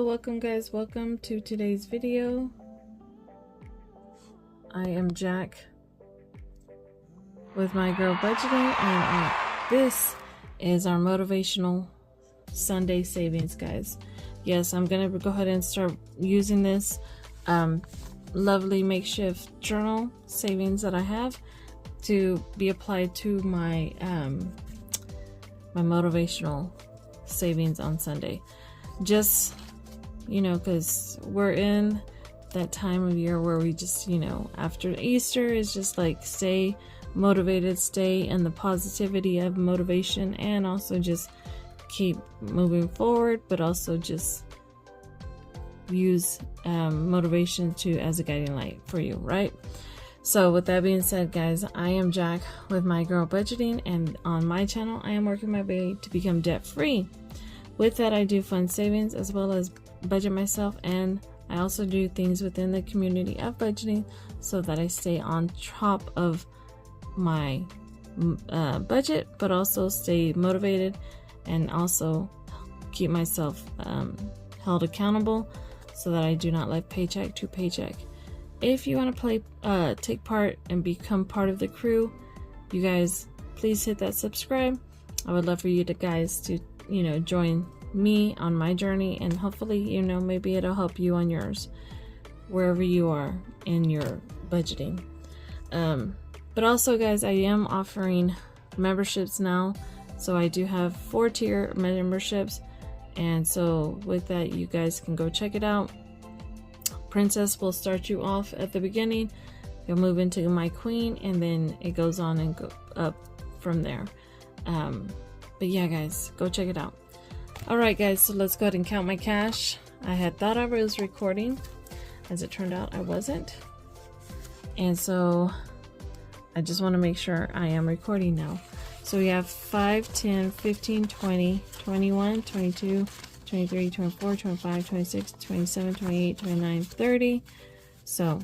welcome guys, welcome to today's video. I am Jack with My Girl Budgeting, and this is our motivational Sunday savings, guys. Yes, I'm gonna go ahead and start using this lovely makeshift journal savings that I have to be applied to my my motivational savings on Sunday. Just, you know, because we're in that time of year where we just, you know, after Easter is just like stay motivated, stay in the positivity of motivation, and also just keep moving forward, but also just use motivation to as a guiding light for you, right? So with that being said, guys, I am Jack with My Girl Budgeting, and on my channel I am working my way to become debt free. With that, I do fund savings as well as budget myself, and I also do things within the community of budgeting so that I stay on top of my budget, but also stay motivated and also keep myself held accountable so that I do not live paycheck to paycheck. If you want to take part and become part of the crew, you guys please hit that subscribe. I would love for you guys to, you know, join me on my journey, and hopefully, you know, maybe it'll help you on yours wherever you are in your budgeting. But also, guys, I am offering memberships now, so I do have 4-tier memberships, and so with that, you guys can go check it out. Princess will start you off at the beginning, you'll move into My Queen, and then it goes on and go up from there. But yeah, guys, go check it out. Alright guys, so let's go ahead and count my cash. I had thought I was recording, as it turned out I wasn't, and so I just want to make sure I am recording now. So we have 5, 10, 15, 20, 21, 22, 23, 24, 25, 26, 27, 28, 29, 30. So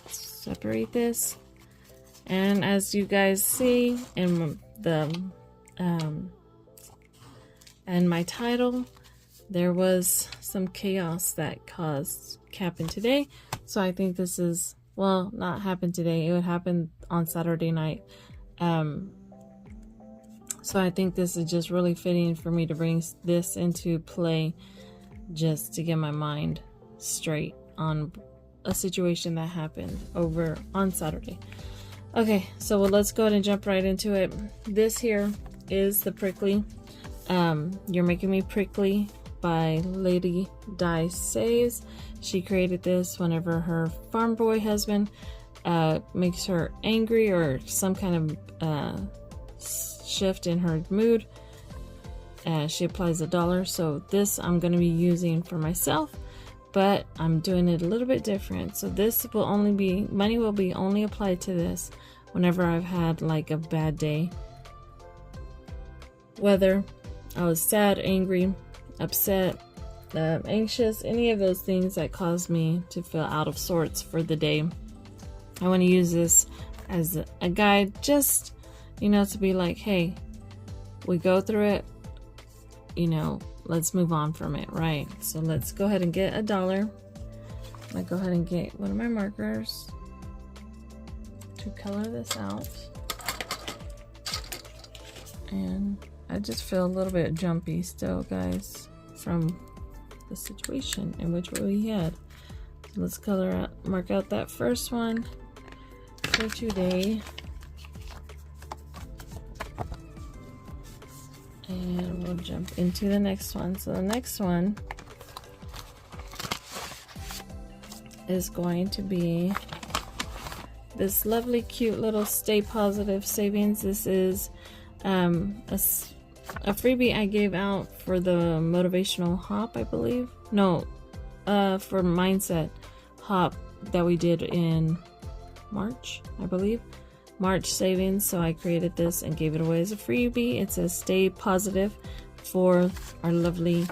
separate this, and as you guys see in the and my title, there was some chaos that happened today. So I think this is, well, not happened today, it would happen on Saturday night. So I think this is just really fitting for me to bring this into play, just to get my mind straight on a situation that happened over on Saturday. Okay, so let's go ahead and jump right into it. This here is the prickly. You're Making Me Prickly by Lady Di Saves. She created this whenever her farm boy husband makes her angry or some kind of shift in her mood. She applies $1. So this I'm going to be using for myself, but I'm doing it a little bit different. So this will only be, money will be only applied to this whenever I've had like a bad day, whether I was sad, angry, upset, anxious, any of those things that caused me to feel out of sorts for the day. I want to use this as a guide, just, you know, to be like, hey, we go through it, you know, let's move on from it, right? So let's go ahead and get $1. I'm gonna go ahead and get one of my markers to color this out. And I just feel a little bit jumpy still, guys, from the situation in which we had. So let's mark out that first one for today. And we'll jump into the next one. So the next one is going to be this lovely, cute little Stay Positive Savings. This is a freebie I gave out for the motivational hop, I believe. No, for mindset hop that we did in March, I believe. March savings. So I created this and gave it away as a freebie. It says Stay Positive for our lovely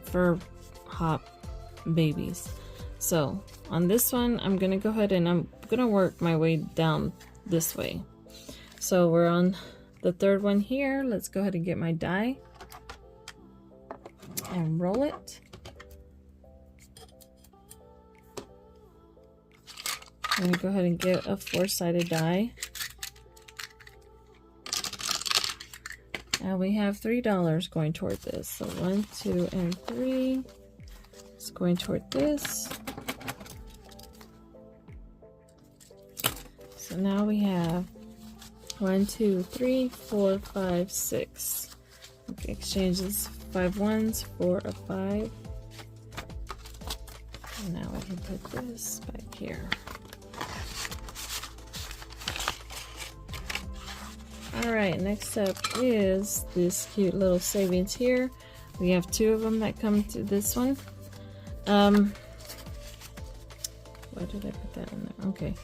fur hop babies. So on this one, I'm gonna go ahead and I'm gonna work my way down this way. So we're on the third one here. Let's go ahead and get my die and roll it. I'm going to go ahead and get a 4-sided die. And we have $3 going toward this. So 1, 2, and 3 is going toward this. So now we have 1, 2, 3, 4, 5, 6. Okay, exchange this 5 ones for a 5. And now we can put this back here. Alright, next up is this cute little savings here. We have 2 of them that come to this one. Why did I put that in there? Okay.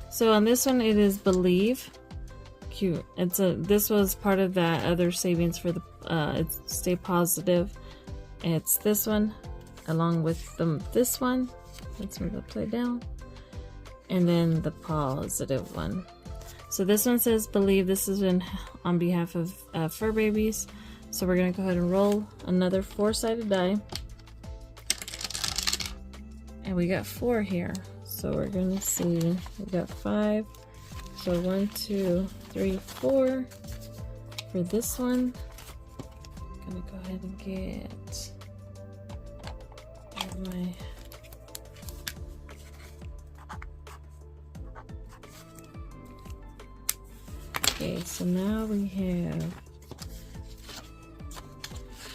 So on this one it is Believe. Cute. This was part of that other savings for the it's Stay Positive. It's this one along with this one. Let's move the play down. And then the positive one. So this one says Believe. This is on behalf of fur babies. So we're going to go ahead and roll another 4-sided die. And we got 4 here. So we're going to see, we got 5. So 1, 2, 3, 4 for this one. I'm going to go ahead and get my... Okay, so now we have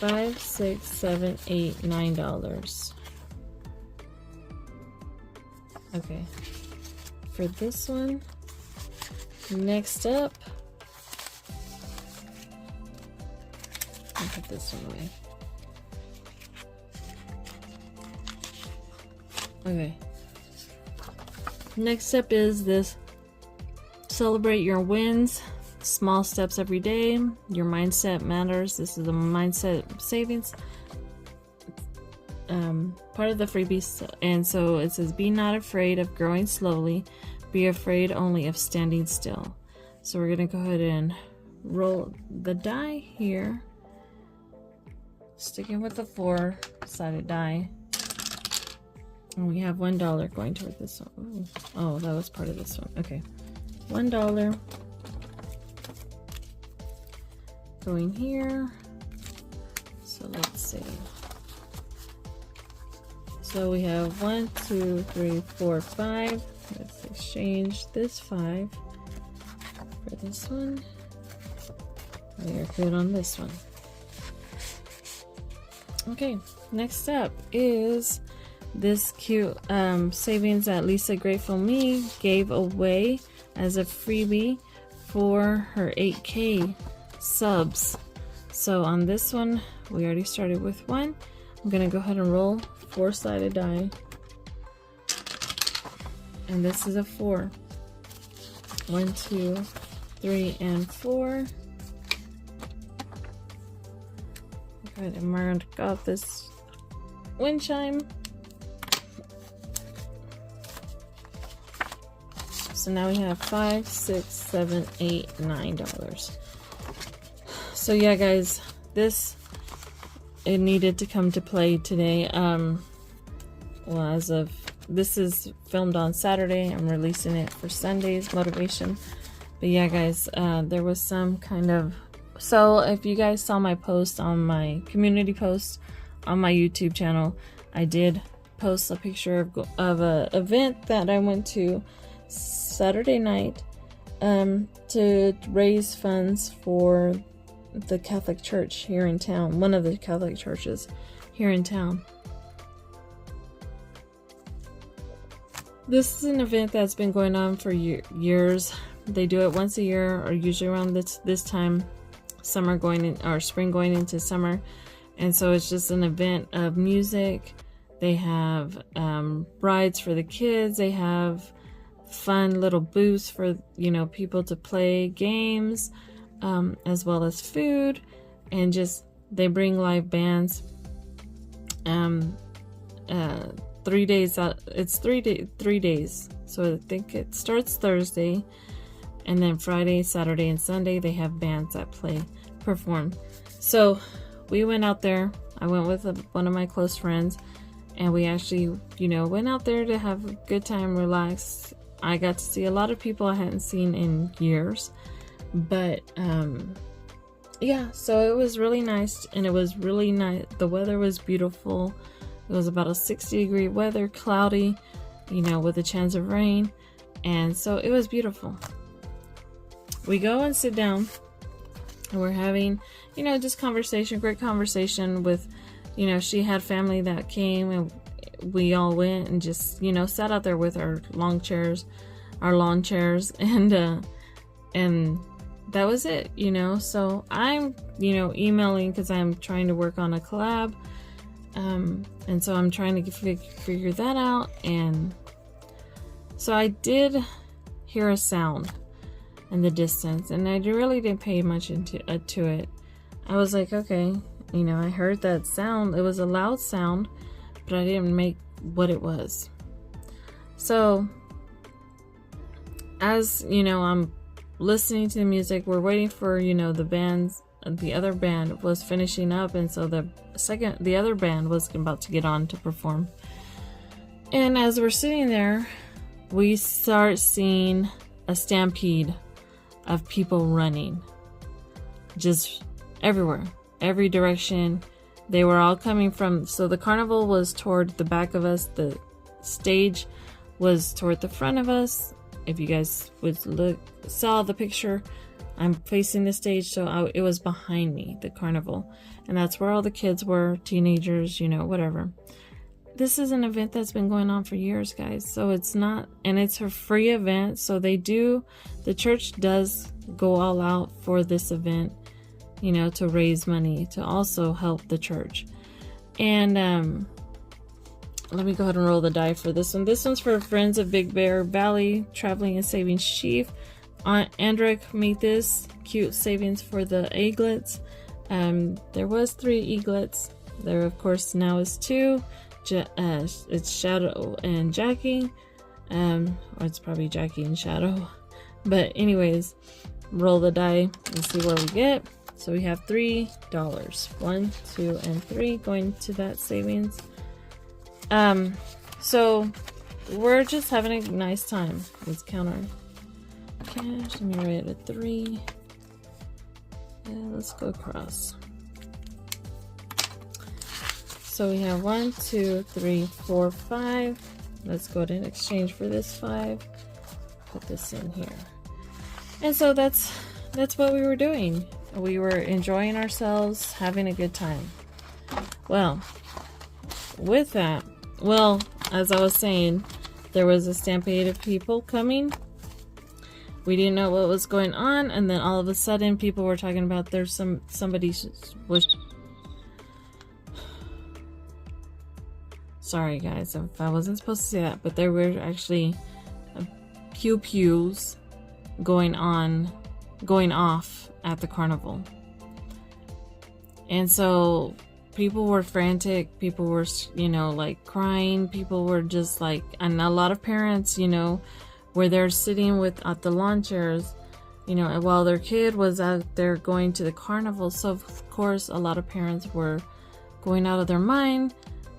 $5, $6, $7, $8, $9. Okay, for this one, next up, I'll put this one away. Okay, next up is this. Celebrate your wins, small steps every day. Your mindset matters. This is a mindset savings, part of the freebies. And so it says, be not afraid of growing slowly, be afraid only of standing still. So we're going to go ahead and roll the die here, sticking with the 4-sided die. And we have $1 going toward this one. Oh, that was part of this one. Okay. $1 going here. So let's see. So we have 1, 2, 3, 4, 5. Let's exchange this 5 for this one. We are good on this one. Okay, next up is this cute savings that Lisa Grateful Me gave away as a freebie for her 8K subs. So on this one, we already started with 1. I'm gonna go ahead and roll 4-sided die, and this is a 4. 1, 2, 3, and 4. Go ahead and mark off this wind chime. So now we have $5, $6, $7, $8, $9. So yeah, guys, it needed to come to play today. Well, as of this is filmed on Saturday, I'm releasing it for Sunday's motivation. But yeah, guys, there was some kind of, so if you guys saw my post on my community post on my YouTube channel, I did post a picture of a event that I went to Saturday night to raise funds for the Catholic Church here in town, one of the Catholic churches here in town. This is an event that's been going on for years. They do it once a year, or usually around this time, summer going in, or spring going into summer. And so it's just an event of music. They have rides for the kids. They have fun little booths for, you know, people to play games, as well as food, and just they bring live bands. 3 days out. It's 3 days. So I think it starts Thursday, and then Friday, Saturday, and Sunday they have bands that perform. So we went out there. I went with one of my close friends, and we actually, you know, went out there to have a good time, relax, I got to see a lot of people I hadn't seen in years. But yeah, so it was really nice, and it was really nice. The weather was beautiful. It was about a 60-degree weather, cloudy, you know, with a chance of rain. And so it was beautiful. We go and sit down, and we're having, you know, just conversation, great conversation with, you know, she had family that came, and we all went and just, you know, sat out there with our lawn chairs, and that was it, you know. So I'm, you know, emailing because I'm trying to work on a collab, and so I'm trying to figure that out. And so I did hear a sound in the distance, and I really didn't pay much to it. I was like, okay, you know, I heard that sound. It was a loud sound, but I didn't make what it was. So as you know, I'm listening to the music. We're waiting for, you know, the other band was finishing up, and so the other band was about to get on to perform. And as we're sitting there, we start seeing a stampede of people running just everywhere, every direction. They were all coming from, so the carnival was toward the back of us, the stage was toward the front of us. If you guys saw the picture, I'm facing the stage, so it was behind me, the carnival, and that's where all the kids were, teenagers, you know, whatever. This is an event that's been going on for years, guys, so it's not, and it's a free event, so the church does go all out for this event, you know, to raise money to also help the church. And let me go ahead and roll the die for this one. This one's for Friends of Big Bear Valley Traveling and Saving Sheep. Aunt Andrick made this cute savings for the eaglets. There was 3 eaglets. There, of course, now is 2. It's Shadow and Jackie. Or it's probably Jackie and Shadow. But anyways, roll the die and see what we get. So we have $3. 1, 2, and 3 going to that savings. So we're just having a nice time. Let's count our cash. Let me write a 3. Let's go across. So we have 1, 2, 3, 4, 5. Let's go ahead and exchange for this 5. Put this in here. And so that's what we were doing. We were enjoying ourselves, having a good time. Well, with that, as I was saying, there was a stampede of people coming. We didn't know what was going on, and then all of a sudden people were talking about there's somebody was, sorry guys if I wasn't supposed to say that, but there were actually pews going off at the carnival. And so people were frantic, people were, you know, like crying, people were just like, and a lot of parents, you know, were there sitting at the lawn chairs, you know, while their kid was out there going to the carnival. So of course a lot of parents were going out of their mind,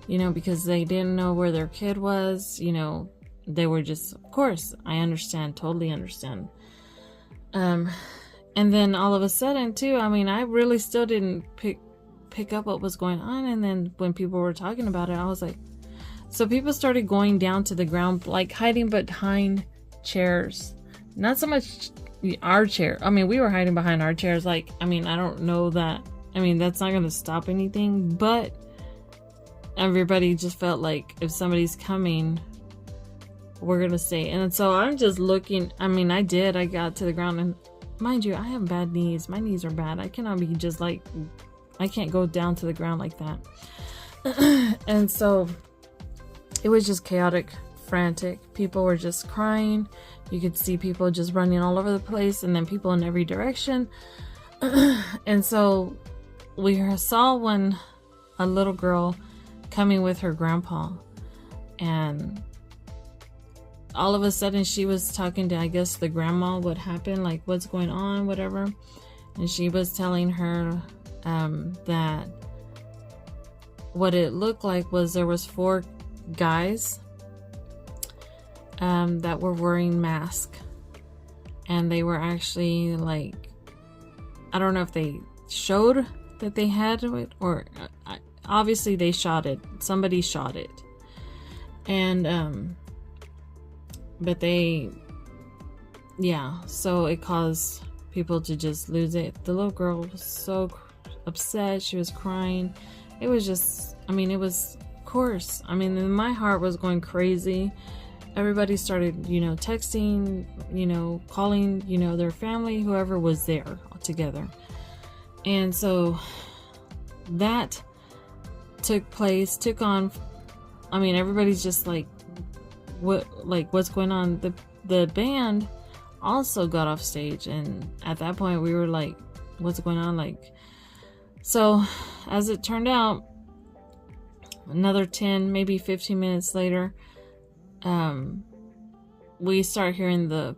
you know, because they didn't know where their kid was, you know. They were just, of course, I understand, totally understand. And then all of a sudden too, I mean, I really still didn't pick up what was going on. And then when people were talking about it, I was like, so people started going down to the ground, like hiding behind chairs. Not so much our chair. I mean, we were hiding behind our chairs. Like, I mean, I don't know that. I mean, that's not going to stop anything, but everybody just felt like if somebody's coming, we're going to stay. And so I'm just looking. I mean, I got to the ground, and mind you, I have bad knees. My knees are bad. I cannot be just like, I can't go down to the ground like that. And so it was just chaotic, frantic. People were just crying. You could see people just running all over the place, and then people in every direction. And so we saw a little girl coming with her grandpa, and all of a sudden she was talking to, I guess, the grandma, what happened, like what's going on, whatever. And she was telling her that what it looked like was there was 4 guys that were wearing masks, and they were actually like, I don't know if they showed that they had it, or obviously they shot it. Somebody shot it, and but so it caused people to just lose it. The little girl was so upset. She was crying. It was just, I mean, it was, of course, I mean, my heart was going crazy. Everybody started, texting, calling, their family, whoever was there together. And so that took on, I mean, everybody's just like, what's going on? The band also got off stage, and at that point we were like, what's going on? So as it turned out, another 10, maybe 15 minutes later, we start hearing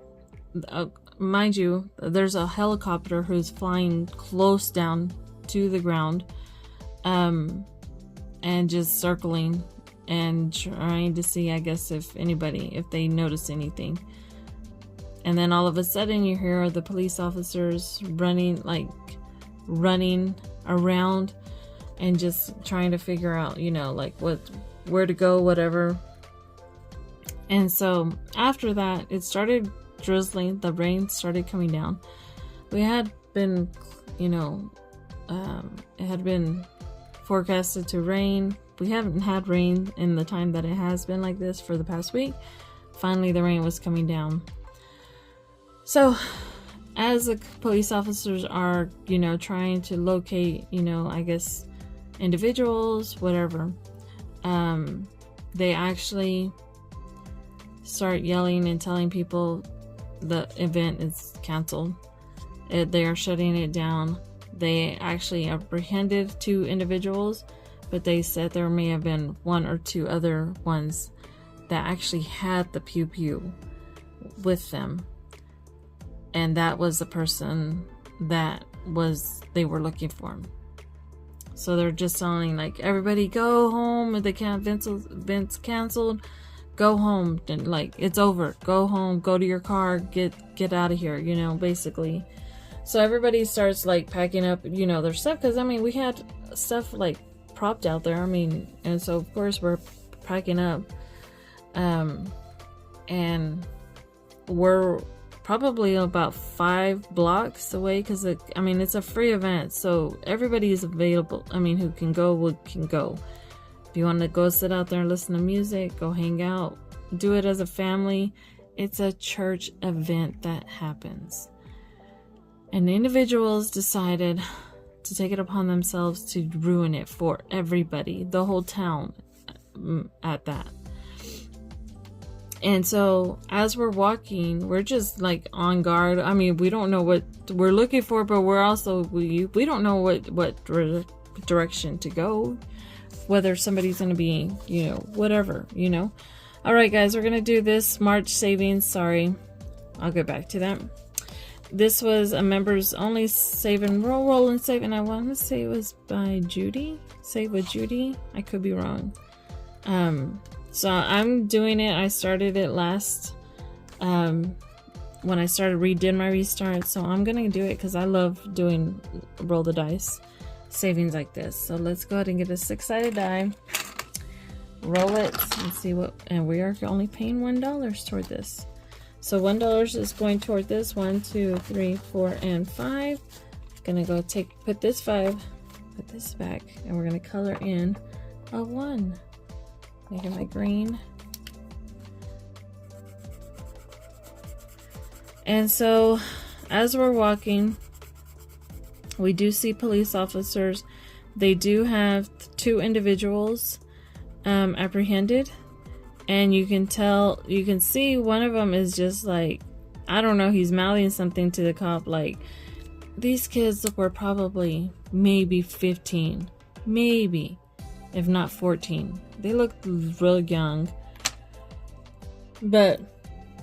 mind you, there's a helicopter who's flying close down to the ground, and just circling and trying to see, I guess, if they notice anything. And then all of a sudden you hear the police officers running around and just trying to figure out, where to go, whatever. And so after that, it started drizzling. The rain started coming down. We had been, it had been forecasted to rain. We haven't had rain in the time that it has been like this for the past week. Finally, the rain was coming down. So as the police officers are, trying to locate, I guess, individuals, whatever, they actually start yelling and telling people the event is canceled. They are shutting it down. They actually apprehended 2 individuals, but they said there may have been 1 or 2 other ones that actually had the pew pew with them. And that was the person that they were looking for. So they're just telling, everybody go home. If they can't, events canceled, go home. And it's over. Go home. Go to your car. Get out of here. Basically. So everybody starts packing up, their stuff. Because we had stuff propped out there. And so of course we're packing up. And we're probably about 5 blocks away, because it's a free event, so everybody is available. Who can go can go. If you want to go sit out there and listen to music, go hang out, do it as a family. It's a church event that happens, and the individuals decided to take it upon themselves to ruin it for everybody, the whole town at that. And so as we're walking, we're just on guard. We don't know what we're looking for, but we're also, we don't know what direction to go, whether somebody's going to be, whatever, All right, guys, we're going to do this March savings. Sorry, I'll get back to that. This was a members only save and roll and save. And I want to say it was by Judy. Save with Judy. I could be wrong. So I'm doing it. I started it last, when I did my restart. So I'm going to do it because I love doing roll the dice savings like this. So let's go ahead and get a 6-sided die. Roll it and see what, and we are only paying $1 toward this. So $1 is going toward this. 1, 2, 3, 4, and 5. Gonna go put this 5, put this back, and we're gonna color in a 1. Make it my green. And so as we're walking, we do see police officers. They do have 2 individuals apprehended, and you can see one of them is just I don't know, he's mouthing something to the cop. These kids were probably maybe 15, maybe, if not 14. They looked real young, but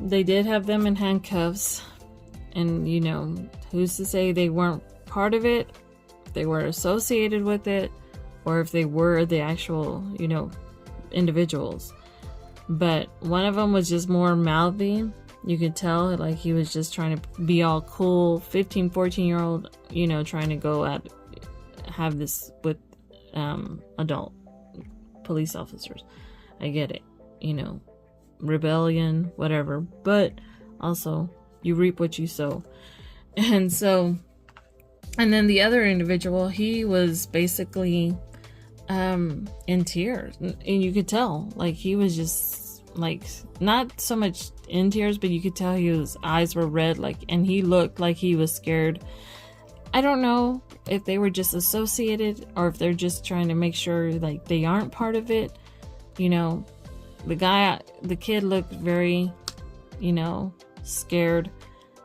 they did have them in handcuffs. And who's to say they weren't part of it, if they were associated with it, or if they were the actual individuals. but one of them was just more mouthy. You could tell, like, he was just trying to be all cool, 15, 14-year-old, you know, trying to have this with adult police officers. I get it, you know, rebellion, whatever, but also you reap what you sow. And so, and then the other individual, he was basically in tears, and you could tell, like, he was just like, not so much in tears, but you could tell his eyes were red, like, and he looked like he was scared. I don't know if they were just associated or if they're just trying to make sure, like, they aren't part of it. You know, the kid looked very, you know, scared,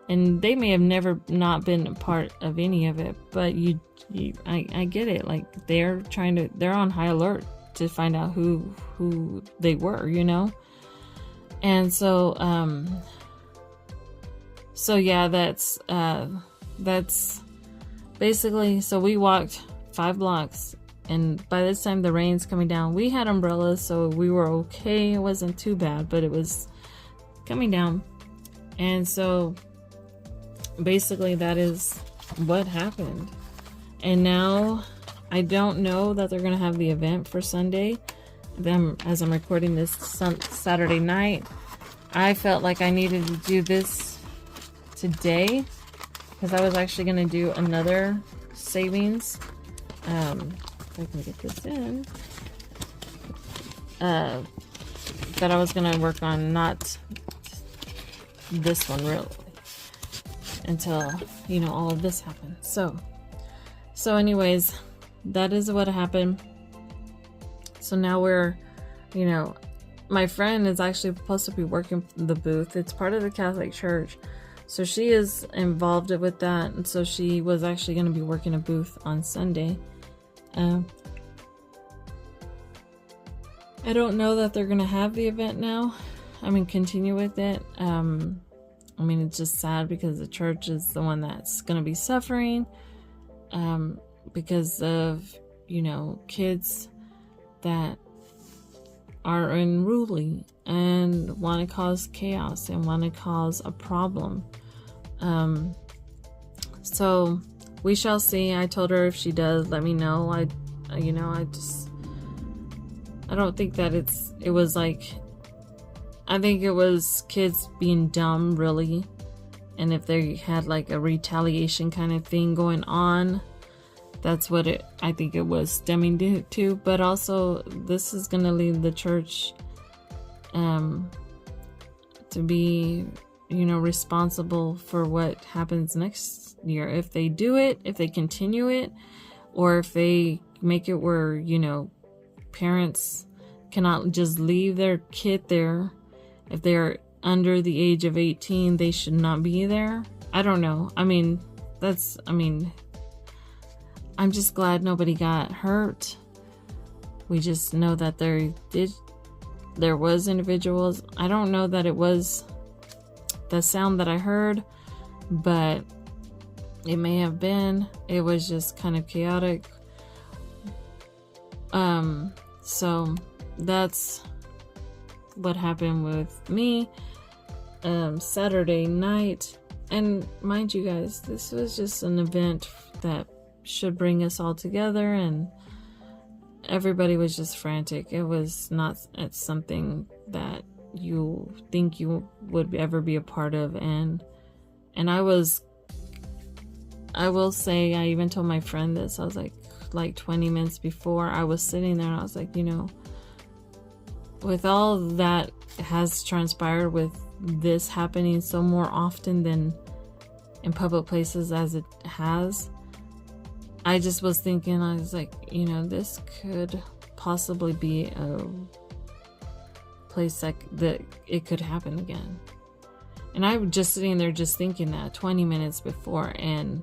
and they may have never not been a part of any of it, but I get it. Like, they're on high alert to find out who they were, you know? And so, yeah, that's basically, so we walked 5 blocks, and by this time the rain's coming down. We had umbrellas, so we were okay. It wasn't too bad, but it was coming down. And so basically that is what happened. And now I don't know that they're gonna have the event for Sunday. As I'm recording this Saturday night, I felt like I needed to do this today because I was actually going to do another savings. If I can get this in, that I was going to work on, not this one really, until, you know, all of this happened. So anyways, that is what happened. So now we're, you know, my friend is actually supposed to be working the booth. It's part of the Catholic Church. So she is involved with that. And so she was actually going to be working a booth on Sunday. I don't know that they're going to have the event now. I mean, continue with it. I mean, it's just sad because the church is the one that's going to be suffering. Because of, you know, kids that are unruly and want to cause chaos and want to cause a problem. So we shall see. I told her if she does, let me know. I don't think that it was like, I think it was kids being dumb, really. And if they had like a retaliation kind of thing going on, that's what I think it was stemming to. But also, this is going to leave the church to be, you know, responsible for what happens next year. If they do it, if they continue it, or if they make it where, you know, parents cannot just leave their kid there. If they're under the age of 18, they should not be there. I don't know. I mean, I'm just glad nobody got hurt. We just know that there was individuals. I don't know that it was the sound that I heard, but it may have been. It was just kind of chaotic. So that's what happened with me Saturday night. And mind you guys, this was just an event that should bring us all together, and everybody was just frantic. It was not something that you think you would ever be a part of, and I will say, I even told my friend this. I was like 20 minutes before, I was sitting there and I was like, you know, with all that has transpired, with this happening so more often than in public places as it has, I just was thinking, I was like, you know, this could possibly be a place that it could happen again. And I was just sitting there just thinking that 20 minutes before, and,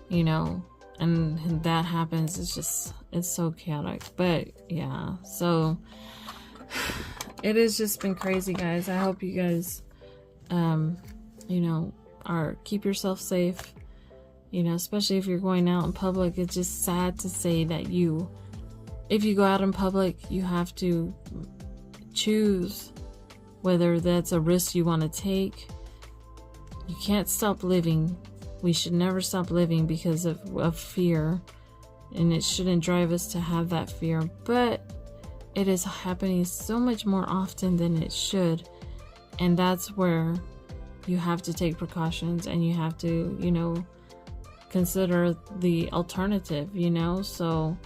you know, and that happens. It's so chaotic. But yeah, so it has just been crazy, guys. I hope you guys, you know, keep yourself safe. You know, especially if you're going out in public. It's just sad to say that if you go out in public, you have to choose whether that's a risk you want to take. You can't stop living. We should never stop living because of fear, and it shouldn't drive us to have that fear, but it is happening so much more often than it should, and that's where you have to take precautions, and you have to, you know, consider the alternative, you know. So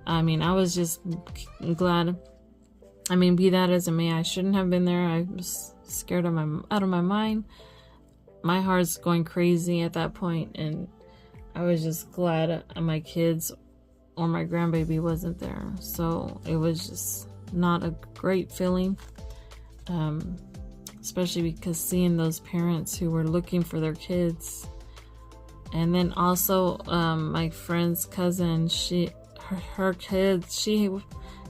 I mean, I was just glad. I mean, be that as it may, I shouldn't have been there. I was scared out of my mind. My heart's going crazy at that point, and I was just glad my kids or my grandbaby wasn't there. So it was just not a great feeling, especially because seeing those parents who were looking for their kids. And then also my friend's cousin, her kids, she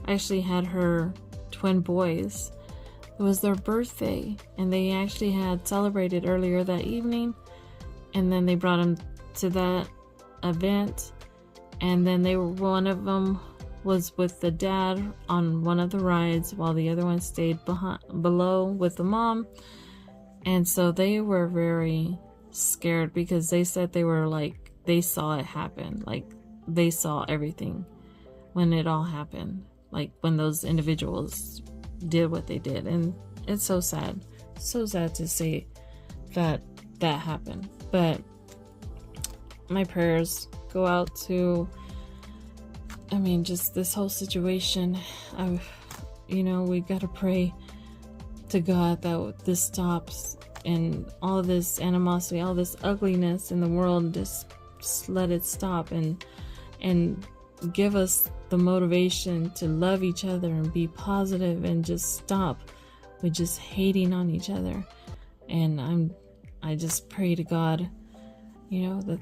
actually had her twin boys. It was their birthday, and they actually had celebrated earlier that evening, and then they brought them to that event, and then one of them was with the dad on one of the rides while the other one stayed below with the mom. And so they were very scared because they said they were like, they saw it happen, like they saw everything when it all happened, like when those individuals did what they did. And it's so sad to say that happened. But my prayers go out to, I mean, just this whole situation. You know, we gotta pray to God that this stops, and all this animosity, all this ugliness in the world, just let it stop, and give us the motivation to love each other and be positive, and just stop with just hating on each other. And I just pray to God, you know,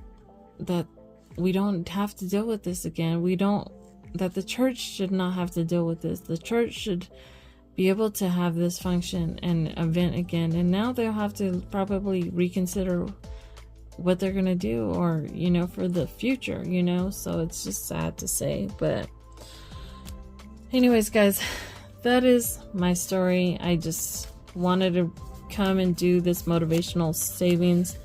that we don't have to deal with this again. That the church should not have to deal with this. The church should be able to have this function and event again. And now they'll have to probably reconsider what they're gonna do, or, you know, for the future, you know. So it's just sad to say. But anyways, guys, that is my story. I just wanted to come and do this motivational savings.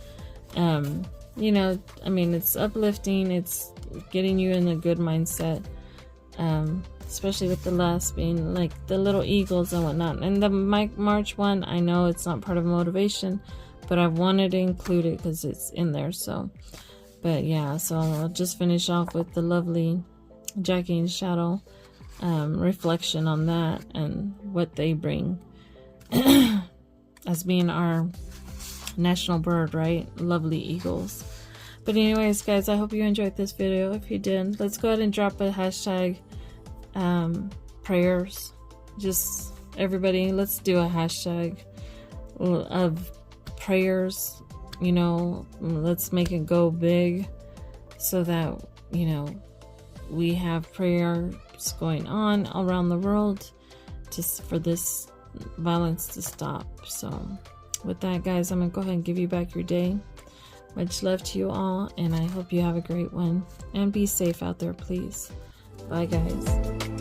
You know, I mean, it's uplifting, it's getting you in a good mindset, especially with the last being like the little eagles and whatnot. And the March one, I know it's not part of motivation, but I wanted to include it because it's in there. So, but yeah, so I'll just finish off with the lovely Jackie and Shadow reflection on that and what they bring as being our national bird, right? Lovely eagles. But anyways, guys, I hope you enjoyed this video. If you did, let's go ahead and drop a hashtag prayers. Just everybody, let's do a hashtag of prayers. You know, let's make it go big so that, you know, we have prayers going on around the world just for this violence to stop. So with that, guys, I'm gonna go ahead and give you back your day. Much love to you all, and I hope you have a great one, and be safe out there, please. Bye, guys.